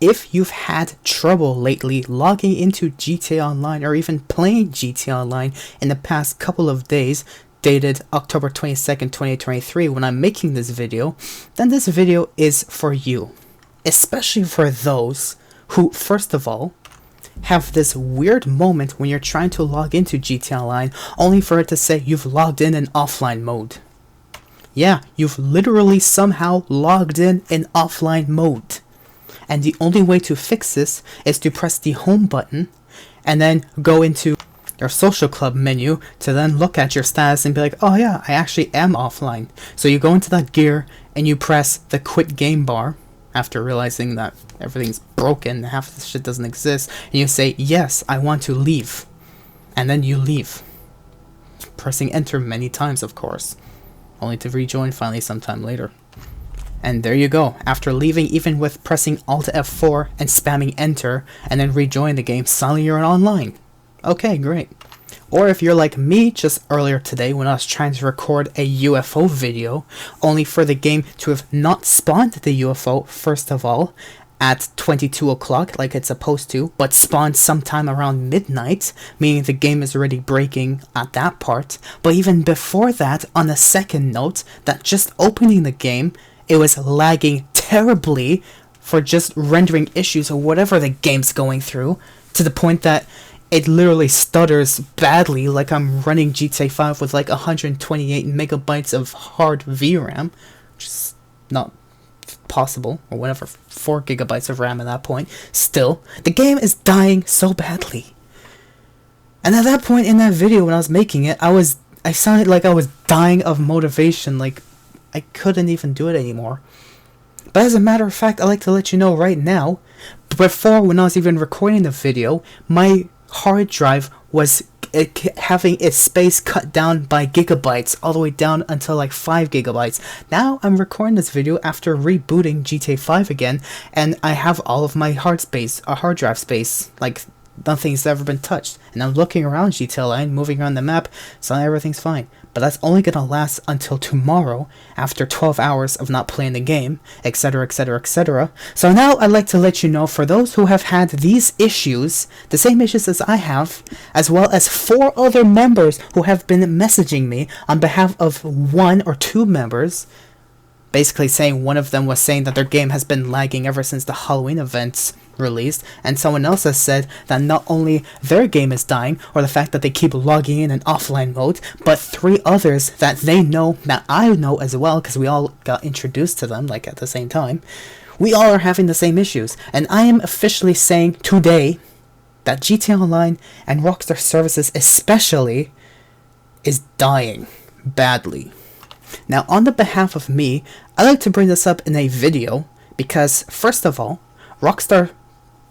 if you've had trouble lately logging into GTA Online or even playing GTA Online in the past couple of days, dated October 22nd, 2023, when I'm making this video, then this video is for you. Especially for those who, first of all, have this weird moment when you're trying to log into GTA Online only for it to say you've logged in offline mode. Yeah, you've literally somehow logged in offline mode. And the only way to fix this is to press the home button and then go into your social club menu to then look at your status and be like, oh yeah, I actually am offline. So you go into that gear and you press the quit game bar after realizing that everything's broken, half this shit doesn't exist, and you say, yes, I want to leave. And then you leave. Pressing enter many times, of course, only to rejoin finally sometime later. And there you go. After leaving, even with pressing Alt F4 and spamming enter, and then rejoin the game, suddenly you're online. Okay, great. Or if you're like me just earlier today when I was trying to record a UFO video, only for the game to have not spawned the UFO, first of all, at 22 o'clock like it's supposed to, but spawned sometime around midnight, meaning the game is already breaking at that part. But even before that, on a second note, that just opening the game, it was lagging terribly for just rendering issues or whatever the game's going through, to the point that it literally stutters badly, like I'm running GTA 5 with like 128 megabytes of hard VRAM, which is not possible, or whatever, 4 gigabytes of RAM at that point. Still, the game is dying so badly. And at that point in that video when I was making it, I sounded like I was dying of motivation, like I couldn't even do it anymore. But as a matter of fact, I'd like to let you know right now, before when I was even recording the video, my hard drive was having its space cut down by gigabytes, all the way down until like 5 gigabytes. Now I'm recording this video after rebooting GTA 5 again, and I have all of my hard drive space, like nothing's ever been touched. And I'm looking around GTA Online, moving around the map, so everything's fine. But that's only gonna last until tomorrow, after 12 hours of not playing the game, etc, etc, etc. So now I'd like to let you know, for those who have had these issues, the same issues as I have, as well as 4 other members who have been messaging me on behalf of 1 or 2 members, basically saying one of them was saying that their game has been lagging ever since the Halloween events released, and someone else has said that not only their game is dying, or the fact that they keep logging in offline mode, but 3 others that they know, that I know as well, because we all got introduced to them like at the same time. We all are having the same issues, and I am officially saying today that GTA Online and Rockstar Services especially is dying badly. Now, on the behalf of me, I'd like to bring this up in a video because, first of all, Rockstar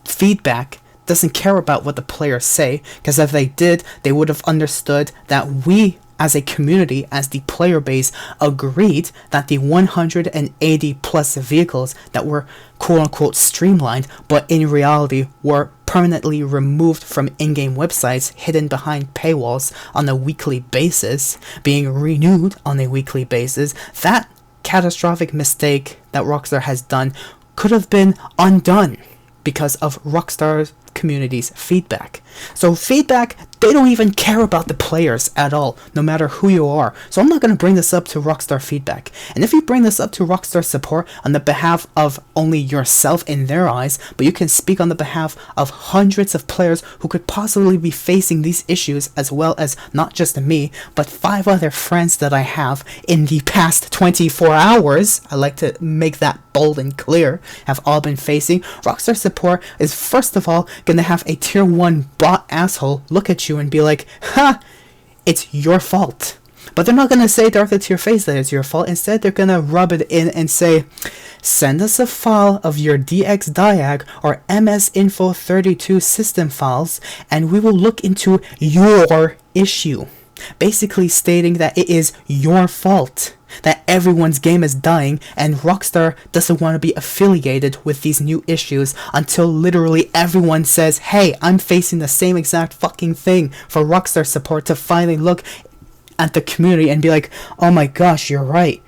feedback doesn't care about what the players say, because if they did, they would have understood that we, as a community, as the player base, agreed that the 180 plus vehicles that were quote-unquote streamlined, but in reality were permanently removed from in-game websites, hidden behind paywalls on a weekly basis, being renewed on a weekly basis, that catastrophic mistake that Rockstar has done could have been undone because of Rockstar's community's feedback. So feedback, they don't even care about the players at all, no matter who you are. So I'm not going to bring this up to Rockstar feedback. And if you bring this up to Rockstar support on the behalf of only yourself in their eyes, but you can speak on the behalf of hundreds of players who could possibly be facing these issues, as well as not just me, but 5 other friends that I have in the past 24 hours, I like to make that bold and clear, have all been facing. Rockstar support is first of all gonna have a tier 1 bot asshole look at you and be like, ha, it's your fault. But they're not gonna say directly to your face that it's your fault. Instead, they're gonna rub it in and say, send us a file of your DXDiag or MSInfo32 system files, and we will look into your issue. Basically stating that it is your fault that everyone's game is dying, and Rockstar doesn't want to be affiliated with these new issues until literally everyone says, hey, I'm facing the same exact fucking thing, for Rockstar support to finally look at the community and be like, oh my gosh, you're right.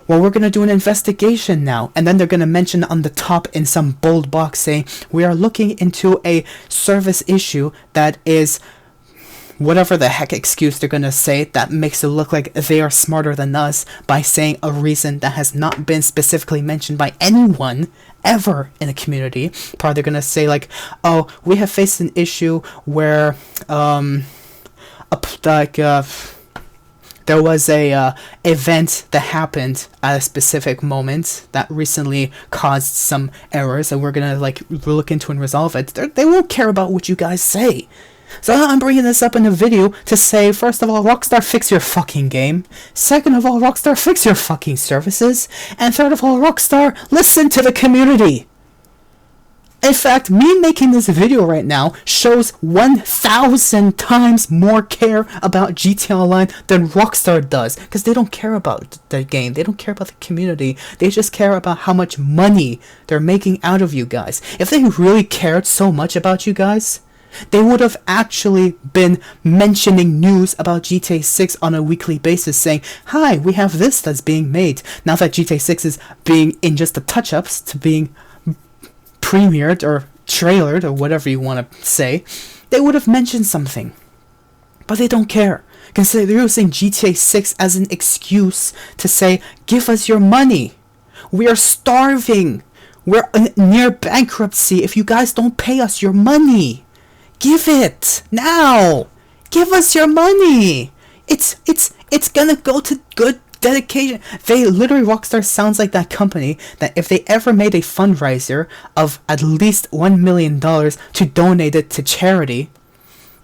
well, we're going to do an investigation now. And then they're going to mention on the top in some bold box saying, we are looking into a service issue that is whatever the heck excuse they're going to say that makes it look like they are smarter than us by saying a reason that has not been specifically mentioned by anyone ever in the community. Probably they're going to say like, oh, we have faced an issue where there was a event that happened at a specific moment that recently caused some errors, and we're gonna like look into and resolve it. They won't care about what you guys say. So I'm bringing this up in a video to say, first of all, Rockstar, fix your fucking game. Second of all, Rockstar, fix your fucking services. And third of all, Rockstar, listen to the community. In fact, me making this video right now shows 1,000 times more care about GTA Online than Rockstar does. Because they don't care about the game. They don't care about the community. They just care about how much money they're making out of you guys. If they really cared so much about you guys, they would have actually been mentioning news about GTA 6 on a weekly basis, saying, hi, we have this that's being made. Now that GTA 6 is being in just the touch-ups to being premiered or trailered or whatever you want to say, they would have mentioned something. But they don't care. Because they're using GTA 6 as an excuse to say, give us your money. We are starving. We're near bankruptcy if you guys don't pay us your money. Give it now. Give us your money. It's gonna go to good dedication. They literally, Rockstar sounds like that company that if they ever made a fundraiser of at least $1 million to donate it to charity,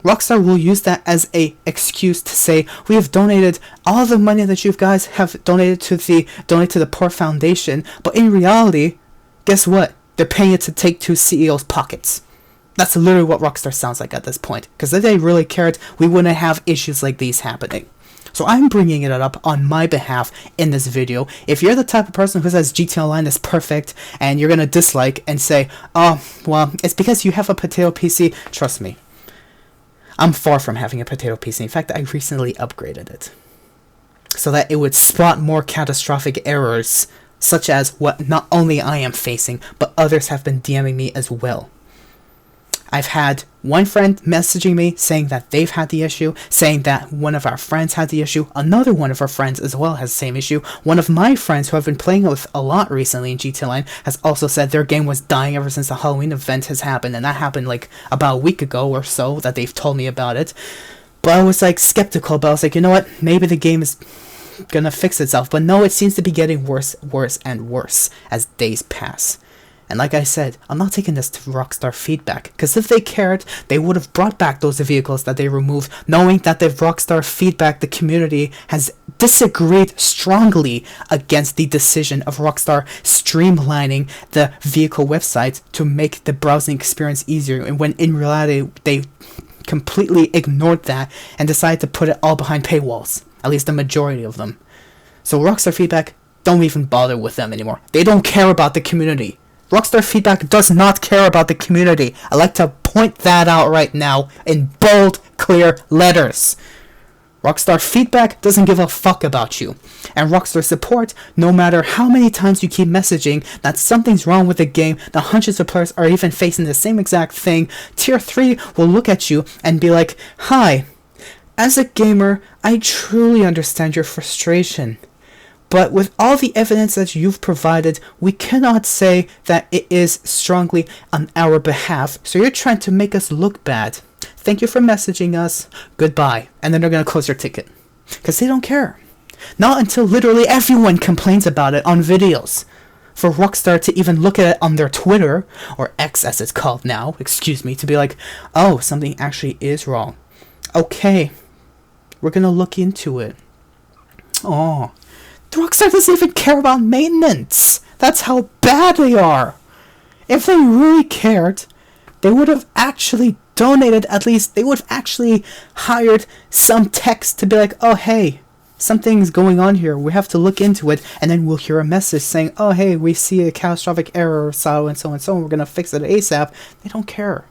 Rockstar will use that as a excuse to say, we have donated all the money that you guys have donated to the poor foundation, but in reality, guess what? They're paying it to Take-Two CEO's pockets. That's literally what Rockstar sounds like at this point. Because if they really cared, we wouldn't have issues like these happening. So I'm bringing it up on my behalf in this video. If you're the type of person who says GTA Online is perfect and you're going to dislike and say, oh, well, it's because you have a potato PC, trust me, I'm far from having a potato PC. In fact, I recently upgraded it so that it would spot more catastrophic errors, such as what not only I am facing, but others have been DMing me as well. I've had one friend messaging me saying that they've had the issue, saying that one of our friends had the issue, another one of our friends as well has the same issue. One of my friends who I've been playing with a lot recently in GTA Online has also said their game was dying ever since the Halloween event has happened, and that happened like about a week ago or so that they've told me about it. But I was like skeptical, but I was like, you know what, maybe the game is gonna fix itself. But no, it seems to be getting worse and worse as days pass. And like I said, I'm not taking this to Rockstar feedback, because if they cared, they would have brought back those vehicles that they removed, knowing that the Rockstar feedback, the community, has disagreed strongly against the decision of Rockstar streamlining the vehicle website to make the browsing experience easier, and when in reality, they completely ignored that and decided to put it all behind paywalls, at least the majority of them. So Rockstar feedback, don't even bother with them anymore. They don't care about the community. Rockstar feedback does not care about the community. I like to point that out right now in bold, clear letters. Rockstar feedback doesn't give a fuck about you. And Rockstar support, no matter how many times you keep messaging that something's wrong with the game, that hundreds of players are even facing the same exact thing, Tier 3 will look at you and be like, hi, as a gamer, I truly understand your frustration. But with all the evidence that you've provided, we cannot say that it is strongly on our behalf. So you're trying to make us look bad. Thank you for messaging us. Goodbye. And then they're going to close your ticket. Because they don't care. Not until literally everyone complains about it on videos. For Rockstar to even look at it on their Twitter, or X as it's called now, to be like, oh, something actually is wrong. Okay. We're going to look into it. Oh. Rockstar doesn't even care about maintenance. That's how bad they are. If they really cared, they would have actually donated, at least they would have actually hired some techs to be like, oh hey, something's going on here, we have to look into it, and then we'll hear a message saying, oh hey, we see a catastrophic error, so and so and so, and we're gonna fix it ASAP. They don't care.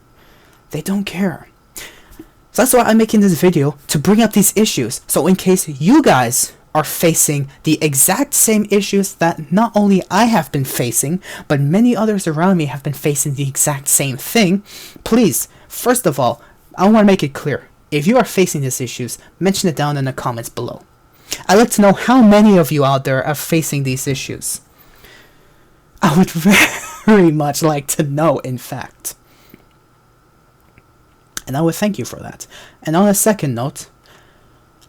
They don't care. So that's why I'm making this video, to bring up these issues, so in case you guys are facing the exact same issues that not only I have been facing, but many others around me have been facing the exact same thing, please, first of all, I want to make it clear. If you are facing these issues, mention it down in the comments below. I'd like to know how many of you out there are facing these issues. I would very much like to know, in fact. And I would thank you for that. And on a second note,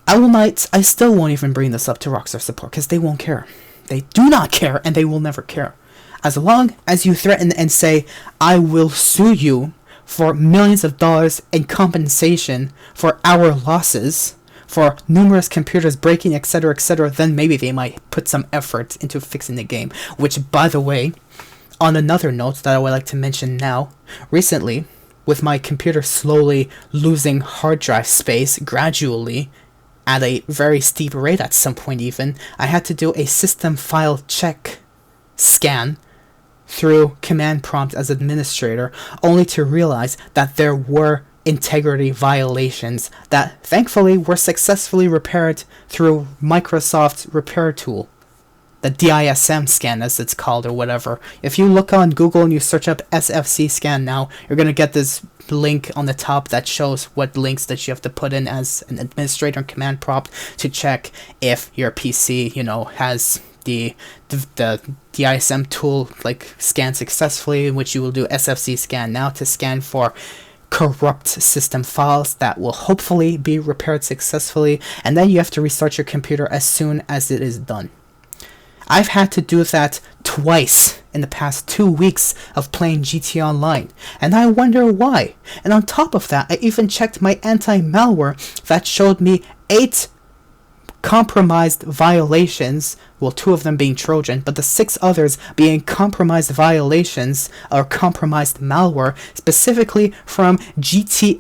I still won't even bring this up to Rockstar support because they won't care. They do not care, and they will never care. As long as you threaten and say, I will sue you for millions of dollars in compensation for our losses, for numerous computers breaking, etc., then maybe they might put some effort into fixing the game. Which, by the way, on another note that I would like to mention now, recently, with my computer slowly losing hard drive space gradually, at a very steep rate at some point even, I had to do a system file check scan through command prompt as administrator, only to realize that there were integrity violations that thankfully were successfully repaired through Microsoft's repair tool. The DISM scan, as it's called, or whatever. If you look on Google and you search up SFC scan now, you're going to get this link on the top that shows what links that you have to put in as an administrator command prompt to check if your PC, has the DISM tool scanned successfully, which you will do SFC scan now to scan for corrupt system files that will hopefully be repaired successfully, and then you have to restart your computer as soon as it is done. I've had to do that twice in the past 2 weeks of playing GTA Online, and I wonder why. And on top of that, I even checked my anti-malware that showed me 8 compromised violations, well, 2 of them being Trojan, but the 6 others being compromised violations or compromised malware, specifically from GTAV.exe.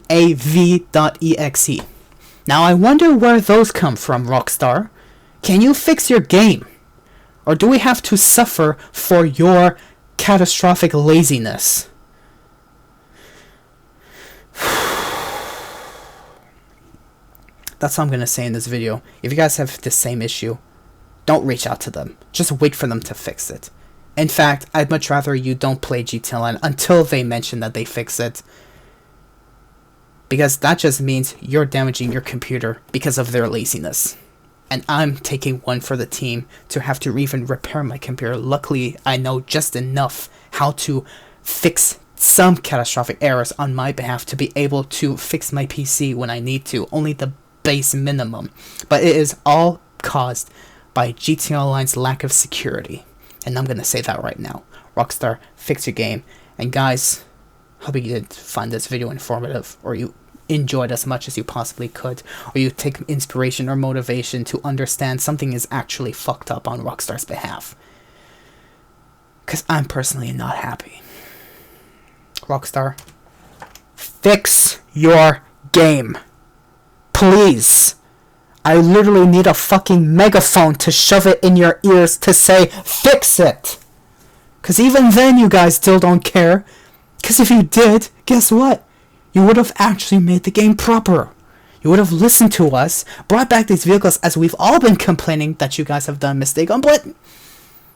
Now I wonder where those come from, Rockstar. Can you fix your game? Or do we have to suffer for your catastrophic laziness? That's all I'm going to say in this video. If you guys have the same issue, don't reach out to them. Just wait for them to fix it. In fact, I'd much rather you don't play GTA Online until they mention that they fix it. Because that just means you're damaging your computer because of their laziness. And I'm taking one for the team to have to even repair my computer. Luckily, I know just enough how to fix some catastrophic errors on my behalf to be able to fix my PC when I need to. Only the base minimum. But it is all caused by GTA Online's lack of security. And I'm going to say that right now. Rockstar, fix your game. And guys, hope you did find this video informative, or you enjoyed as much as you possibly could, or you take inspiration or motivation to understand something is actually fucked up on Rockstar's behalf. Because I'm personally not happy. Rockstar, fix your game. Please. I literally need a fucking megaphone to shove it in your ears to say, fix it. Because even then you guys still don't care. Because if you did, guess what? You would have actually made the game proper. You would have listened to us, brought back these vehicles as we've all been complaining that you guys have done a mistake on, but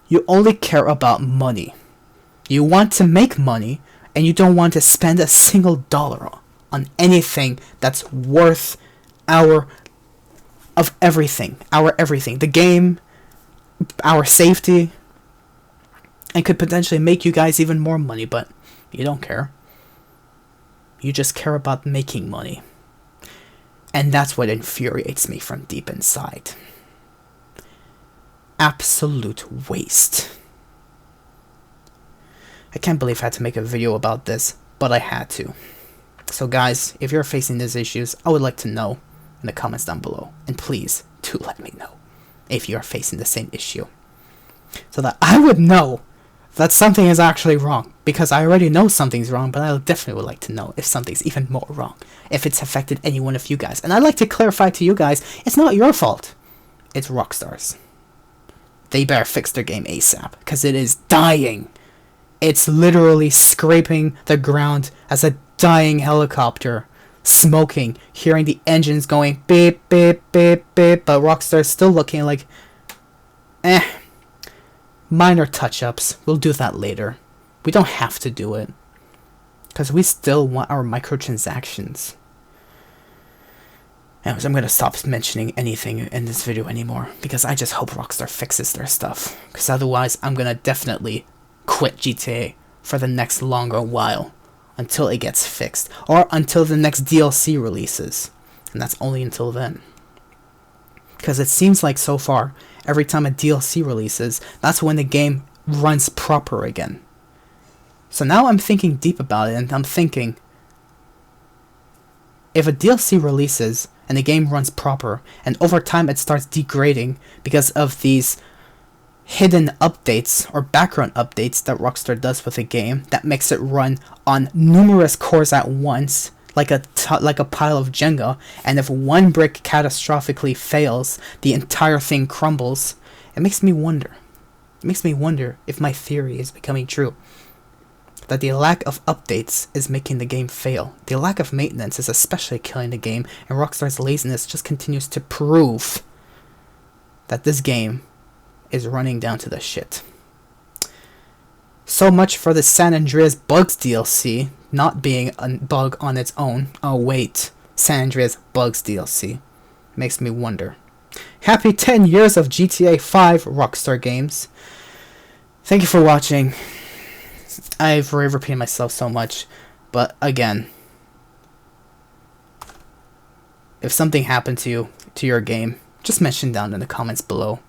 you only care about money. You want to make money, and you don't want to spend a single dollar on anything that's worth our everything. The game, our safety, and could potentially make you guys even more money, but you don't care. You just care about making money. And that's what infuriates me from deep inside. Absolute waste. I can't believe I had to make a video about this, but I had to. So guys, if you're facing these issues, I would like to know in the comments down below. And please, do let me know if you're facing the same issue, so that I would know that something is actually wrong. Because I already know something's wrong, but I definitely would like to know if something's even more wrong. If it's affected any one of you guys. And I'd like to clarify to you guys, it's not your fault. It's Rockstar's. They better fix their game ASAP, because it is dying. It's literally scraping the ground as a dying helicopter smoking, hearing the engines going beep, beep, beep, beep, but Rockstar's still looking like, minor touch-ups. We'll do that later. We don't have to do it, because we still want our microtransactions. Anyways, I'm going to stop mentioning anything in this video anymore, because I just hope Rockstar fixes their stuff, because otherwise I'm going to definitely quit GTA for the next longer while, until it gets fixed, or until the next DLC releases, and that's only until then. Because it seems like so far, every time a DLC releases, that's when the game runs proper again. So now I'm thinking deep about it, and I'm thinking, if a DLC releases and the game runs proper, and over time it starts degrading because of these hidden updates or background updates that Rockstar does with the game that makes it run on numerous cores at once, like a pile of Jenga, and if one brick catastrophically fails, the entire thing crumbles. It makes me wonder. It makes me wonder if my theory is becoming true. That the lack of updates is making the game fail. The lack of maintenance is especially killing the game, and Rockstar's laziness just continues to prove that this game is running down to the shit. So much for the San Andreas Bugs DLC not being a bug on its own. Oh wait, San Andreas Bugs DLC. Makes me wonder. Happy 10 years of GTA 5, Rockstar Games. Thank you for watching. I've repeated myself so much, but again, if something happened to your game, just mention down in the comments below,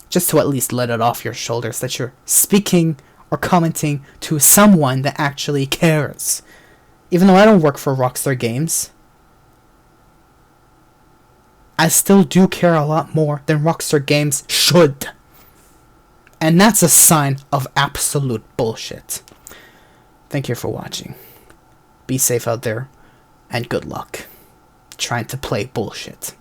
just to at least let it off your shoulders that you're speaking or commenting to someone that actually cares. Even though I don't work for Rockstar Games, I still do care a lot more than Rockstar Games should. And that's a sign of absolute bullshit. Thank you for watching. Be safe out there, and good luck trying to play bullshit.